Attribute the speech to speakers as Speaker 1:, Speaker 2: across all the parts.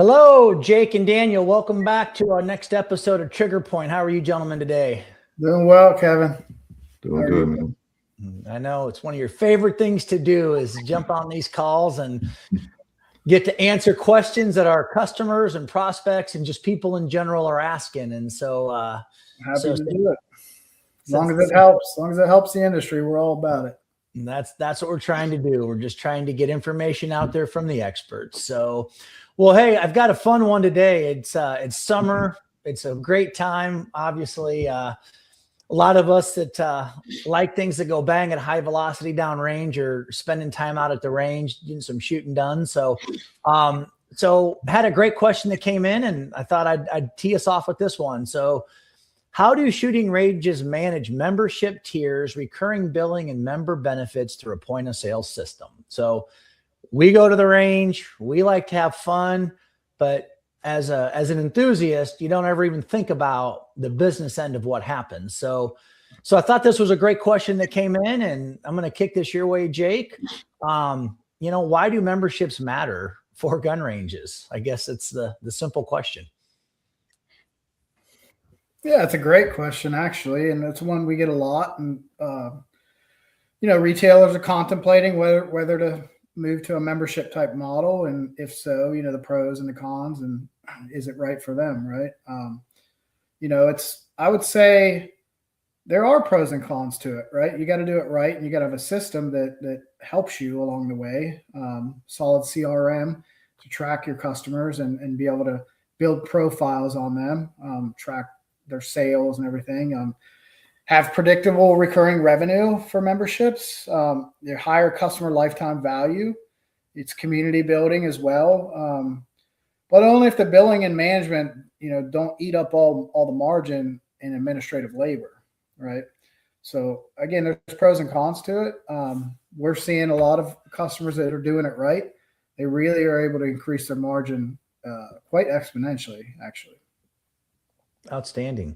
Speaker 1: Hello, Jake and Daniel. Welcome back to our next episode of Trigger Point. How are you gentlemen today?
Speaker 2: Doing well, Kevin.
Speaker 3: Doing good, man.
Speaker 1: I know it's one of your favorite things to do is jump on these calls and get to answer questions that our customers and prospects and just people in general are asking. And so
Speaker 2: happy to do it. As long as it helps the industry, we're all about it.
Speaker 1: And that's what we're trying to do. We're just trying to get information out there from the experts. So, well, hey, I've got a fun one today. It's summer. It's a great time. Obviously, a lot of us that like things that go bang at high velocity downrange or spending time out at the range, getting some shooting done. So, had a great question that came in, and I thought I'd tee us off with this one. So, how do shooting ranges manage membership tiers, recurring billing, and member benefits through a point of sale system? So we go to the range, we like to have fun, but as an enthusiast, you don't ever even think about the business end of what happens. So I thought this was a great question that came in, and I'm going to kick this your way, Jake. Why do memberships matter for gun ranges? I guess it's the simple question.
Speaker 2: Yeah, it's a great question, actually, and it's one we get a lot. And retailers are contemplating whether to move to a membership type model, and if so, the pros and the cons, and is it right for them, right? I would say there are pros and cons to it, right? You got to do it right, and you got to have a system that helps you along the way. Solid CRM to track your customers and be able to build profiles on them, track their sales and everything, have predictable recurring revenue for memberships, their higher customer lifetime value. It's community building as well, but only if the billing and management, don't eat up all the margin in administrative labor, right? So again, there's pros and cons to it. We're seeing a lot of customers that are doing it right. They really are able to increase their margin quite exponentially, actually.
Speaker 1: Outstanding.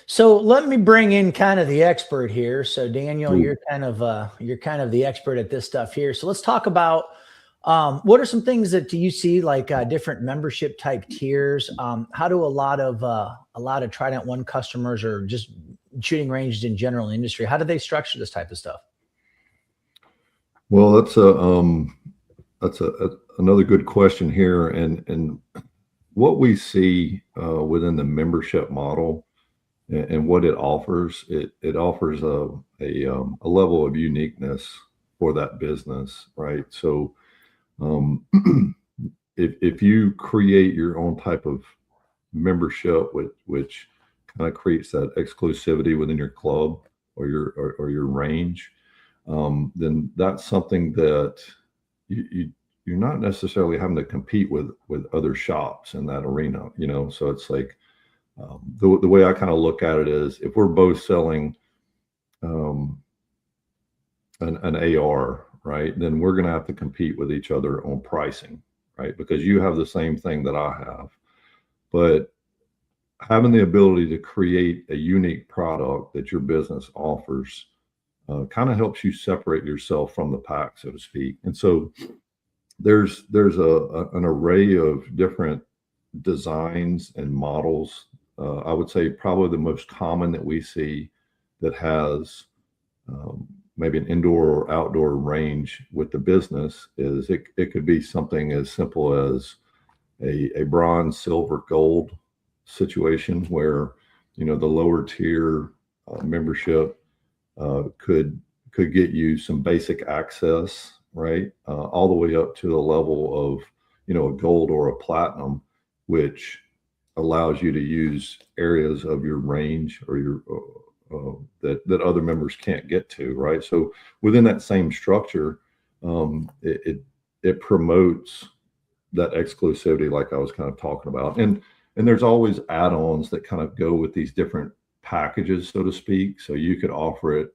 Speaker 1: So let me bring in kind of the expert here. So Daniel, you're kind of the expert at this stuff here. So let's talk about what are some things that you see like different membership type tiers? How do a lot of Trident One customers or just shooting ranges in general in the industry, how do they structure this type of stuff?
Speaker 3: Well, that's another good question here, and what we see within the membership model and what it offers, it offers a level of uniqueness for that business, right? So if you create your own type of membership, which kind of creates that exclusivity within your club or your range, then that's something that you're not necessarily having to compete with other shops in that arena, so it's like the way I kind of look at it is if we're both selling an AR, right, then we're going to have to compete with each other on pricing, right, because you have the same thing that I have. But having the ability to create a unique product that your business offers kind of helps you separate yourself from the pack, so to speak. And so there's an array of different designs and models. I would say probably the most common that we see that has maybe an indoor or outdoor range with the business is it could be something as simple as a bronze, silver, gold situation where the lower tier membership could get you some basic access, right, all the way up to the level of a gold or a platinum, which allows you to use areas of your range or your that other members can't get to, right? So within that same structure, it promotes that exclusivity, like I was kind of talking about, and there's always add-ons that kind of go with these different packages, so to speak. So you could offer it,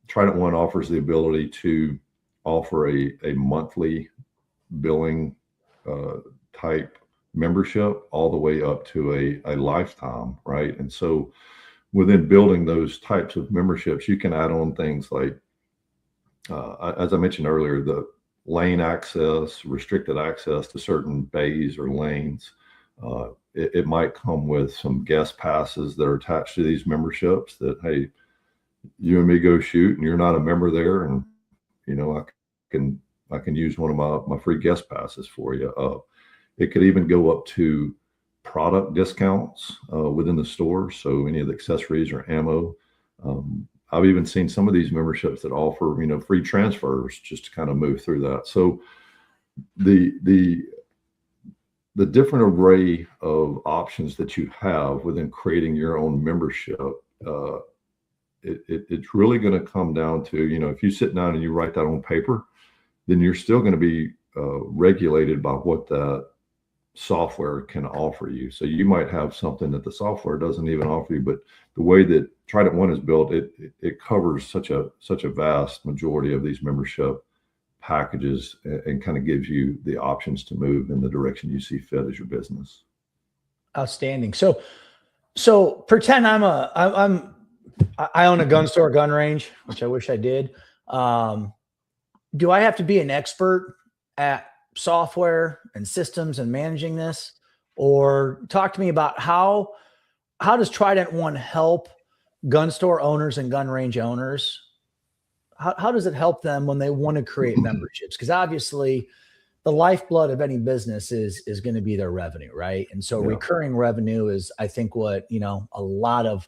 Speaker 3: Trident One offers the ability to offer a monthly billing type membership all the way up to a lifetime, right? And so within building those types of memberships, you can add on things like, as I mentioned earlier, lane access, restricted access to certain bays or lanes. It might come with some guest passes that are attached to these memberships that, hey, you and me go shoot and you're not a member there. And, I can use one of my free guest passes for you. It could even go up to product discounts within the store. So any of the accessories or ammo. I've even seen some of these memberships that offer, free transfers just to kind of move through that. So the different array of options that you have within creating your own membership, it's really going to come down to, if you sit down and you write that on paper, then you're still going to be regulated by what that software can offer you. So you might have something that the software doesn't even offer you, but the way that Trident One is built, it covers such a vast majority of these membership packages and kind of gives you the options to move in the direction you see fit as your business.
Speaker 1: Outstanding. So pretend I own a gun store, gun range, which I wish I did. Do I have to be an expert at software and systems and managing this? Or talk to me about how does Trident One help gun store owners and gun range owners? How does it help them when they want to create memberships? Because obviously the lifeblood of any business is going to be their revenue, right? And so recurring revenue is, I think, what a lot of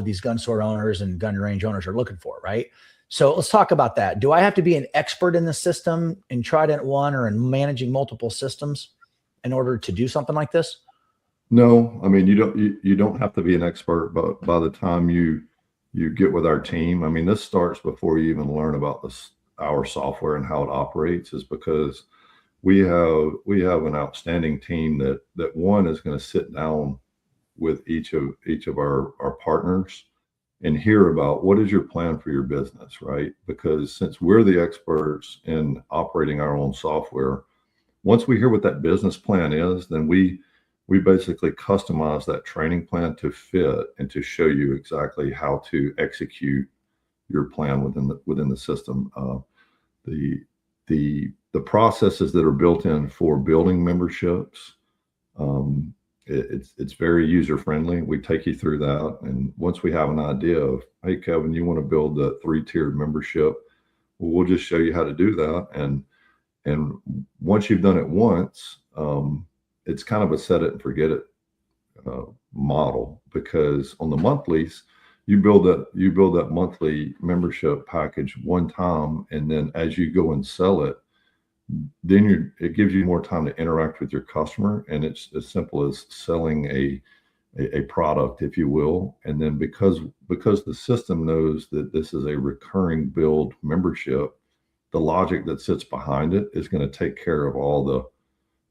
Speaker 1: these gun store owners and gun range owners are looking for, right? So let's talk about that. Do I have to be an expert in the system in Trident One or in managing multiple systems in order to do something like this?
Speaker 3: No, I mean, you don't have to be an expert, but by the time you get with our team, I mean, this starts before you even learn about our software and how it operates, is because we have an outstanding team that one is going to sit down with each of our partners and hear about what is your plan for your business, right? Because since we're the experts in operating our own software, once we hear what that business plan is, then we basically customize that training plan to fit and to show you exactly how to execute your plan within the system. The processes that are built in for building memberships, it's very user friendly. We take you through that, and once we have an idea of, hey, Kevin, you want to build a 3-tiered membership, well, we'll just show you how to do that. And once you've done it once, it's kind of a set it and forget it model, because on the monthlies, you build that monthly membership package one time, and then as you go and sell it, then it gives you more time to interact with your customer, and it's as simple as selling a product, if you will. And then because the system knows that this is a recurring build membership, the logic that sits behind it is going to take care of all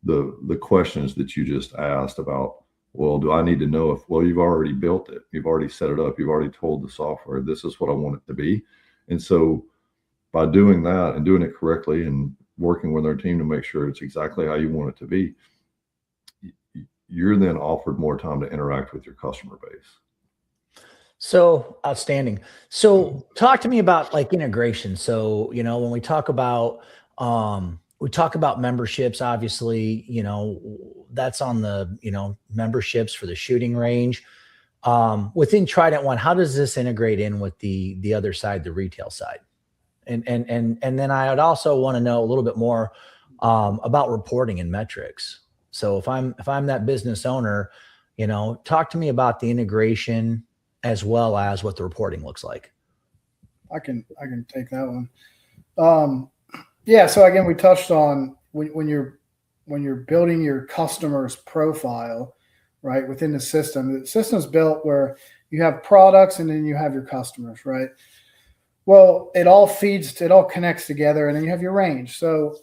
Speaker 3: the questions that you just asked about. Well, do I need to know if, well, you've already built it, you've already set it up, you've already told the software, this is what I want it to be. And so by doing that and doing it correctly and working with our team to make sure it's exactly how you want it to be, you're then offered more time to interact with your customer base.
Speaker 1: So outstanding. So talk to me about like integration. So, when we talk about memberships, obviously, that's on the, memberships for the shooting range. Within Trident One, how does this integrate in with the other side, the retail side? And then I would also want to know a little bit more about reporting and metrics. So if I'm that business owner, talk to me about the integration as well as what the reporting looks like.
Speaker 2: I can take that one. Yeah. So again, we touched on when you're building your customer's profile, right, within the system's built where you have products and then you have your customers, right? Well, it all connects together, and then you have your range. So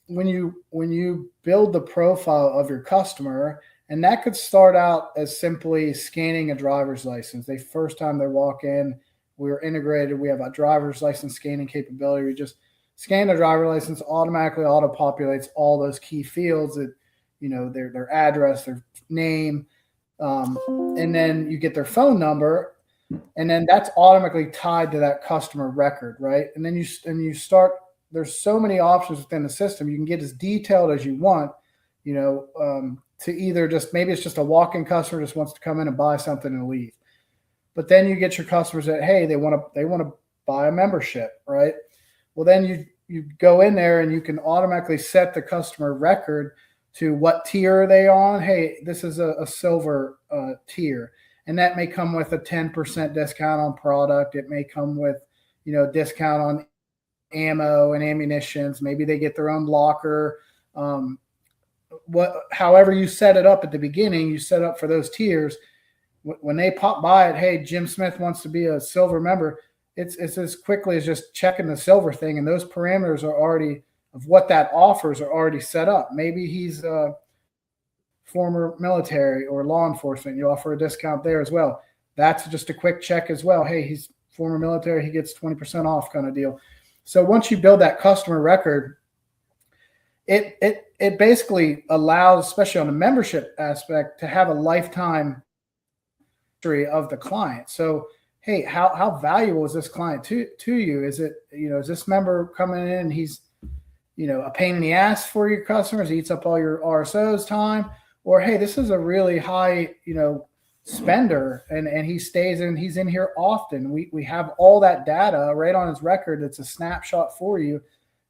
Speaker 2: when you build the profile of your customer, and that could start out as simply scanning a driver's license. The first time they walk in, we're integrated. We have a driver's license scanning capability. We just scan the driver's license, automatically auto-populates all those key fields that, their address, their name, and then you get their phone number, and then that's automatically tied to that customer record, right? And then you start there's so many options within the system. You can get as detailed as you want, to either just, maybe it's just a walk-in customer just wants to come in and buy something and leave. But then you get your customers that, hey, they want to buy a membership, right? Well, then you go in there and you can automatically set the customer record to what tier are they on. Hey, this is a silver tier, and that may come with a 10% discount on product. It may come with, discount on ammo and ammunitions. Maybe they get their own locker. However you set it up at the beginning, you set up for those tiers. When they pop by it, hey, Jim Smith wants to be a silver member. It's as quickly as just checking the silver thing, and those parameters are already of what that offers are already set up. Maybe he's a former military or law enforcement. You offer a discount there as well. That's just a quick check as well. Hey, he's former military. He gets 20% off kind of deal. So once you build that customer record, it basically allows, especially on the membership aspect, to have a lifetime history of the client. So, hey, how valuable is this client to you? Is it, is this member coming in and he's, a pain in the ass for your customers, eats up all your RSO's time? Or, hey, this is a really high, spender and he's in here often. We have all that data right on his record. It's a snapshot for you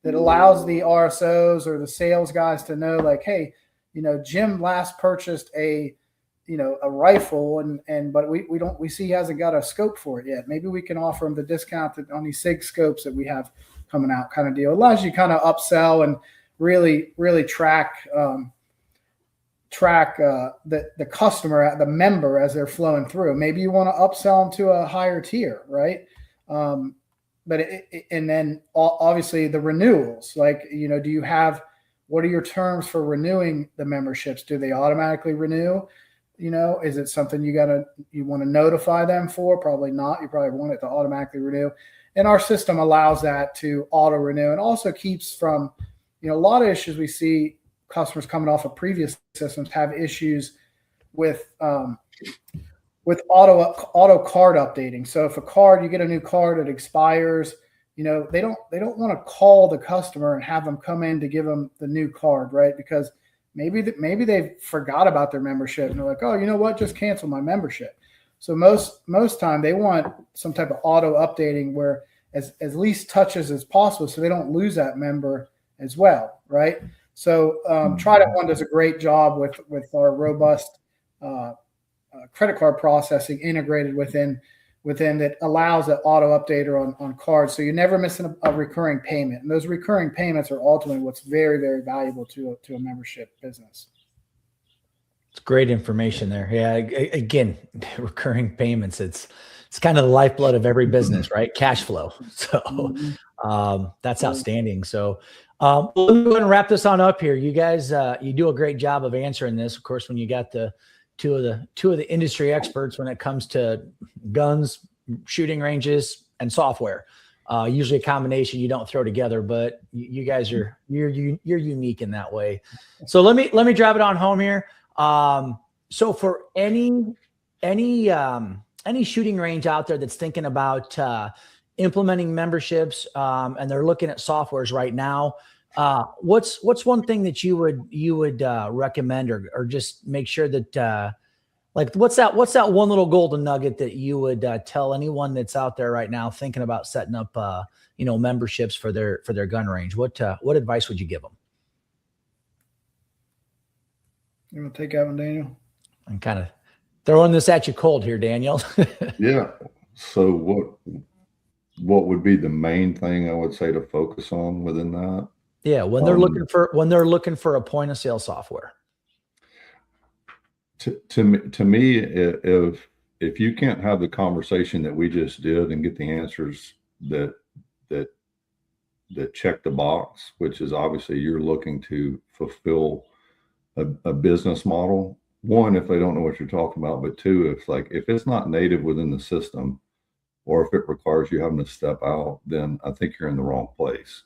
Speaker 2: that allows the RSOs or the sales guys to know, like, hey, Jim last purchased a rifle but we see he hasn't got a scope for it yet. Maybe we can offer him the discount on these SIG scopes that we have coming out, kind of deal. It allows you kind of upsell and really track the customer, the member, as they're flowing through. Maybe you want to upsell them to a higher tier, right? And then obviously the renewals, like, what are your terms for renewing the memberships? Do they automatically renew? Is it something you want to notify them for? Probably not. You probably want it to automatically renew. And our system allows that to auto renew, and also keeps from, a lot of issues we see customers coming off of previous systems have issues with auto card updating. So if you get a new card, it expires, they don't want to call the customer and have them come in to give them the new card, right? Because maybe they forgot about their membership and they're like, oh, you know what, just cancel my membership. So most time they want some type of auto updating where as least touches as possible, so they don't lose that member as well, right? So Trident does a great job with our robust credit card processing integrated within that allows an auto updater on cards, so you're never missing a recurring payment. And those recurring payments are ultimately what's very, very valuable to a membership business.
Speaker 1: It's great information there. Yeah, again, recurring payments. It's kind of the lifeblood of every business, right? Cash flow. So that's outstanding. So we'll go ahead and wrap this on up here. You guys, you do a great job of answering this. Of course, when you got the two of the industry experts when it comes to guns, shooting ranges, and software. Usually a combination you don't throw together, but you guys you're unique in that way. So let me drive it on home here. So for any shooting range out there that's thinking about implementing memberships and they're looking at softwares right now, what's one thing that you would recommend or just make sure that like what's that one little golden nugget that you would tell anyone that's out there right now thinking about setting up memberships for their gun range? What advice would you give them?
Speaker 2: You want to take that one, Daniel?
Speaker 1: I'm kind of throwing this at you cold here, Daniel.
Speaker 3: Yeah. So what would be the main thing I would say to focus on within that?
Speaker 1: Yeah, when they're looking for a point of sale software.
Speaker 3: To me, if you can't have the conversation that we just did and get the answers that check the box, which is obviously you're looking to fulfill a business model. One, if they don't know what you're talking about, but two, if it's not native within the system, or if it requires you having to step out, then I think you're in the wrong place.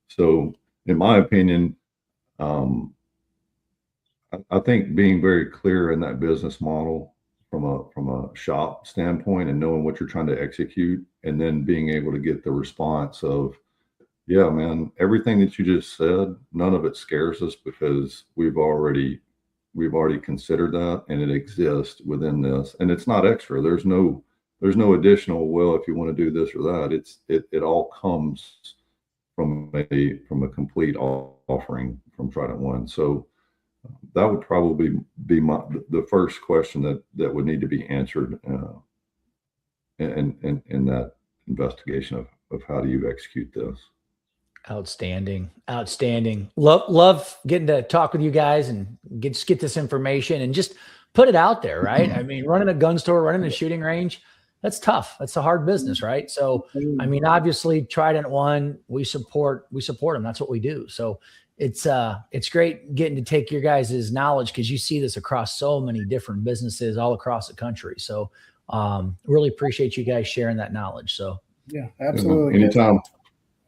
Speaker 3: So in my opinion, I think being very clear in that business model from a shop standpoint and knowing what you're trying to execute, and then being able to get the response of, yeah, man, everything that you just said, none of it scares us because we've already considered that, and it exists within this, and it's not extra. There's no additional, well, if you want to do this or that, it all comes from a complete offering from Trident One. So that would probably be the first question that would need to be answered in that investigation of how do you execute this.
Speaker 1: Outstanding. Love getting to talk with you guys and get this information and just put it out there, right? I mean, running a gun store, running a shooting range, that's tough. That's a hard business, right? So, I mean, obviously Trident One, we support them. That's what we do. So it's great getting to take your guys' knowledge, because you see this across so many different businesses all across the country. So really appreciate you guys sharing that knowledge. So
Speaker 2: yeah, absolutely.
Speaker 3: Anytime.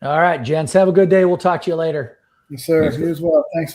Speaker 1: All right, gents, have a good day. We'll talk to you later.
Speaker 2: Yes, sir. You as well. Thanks.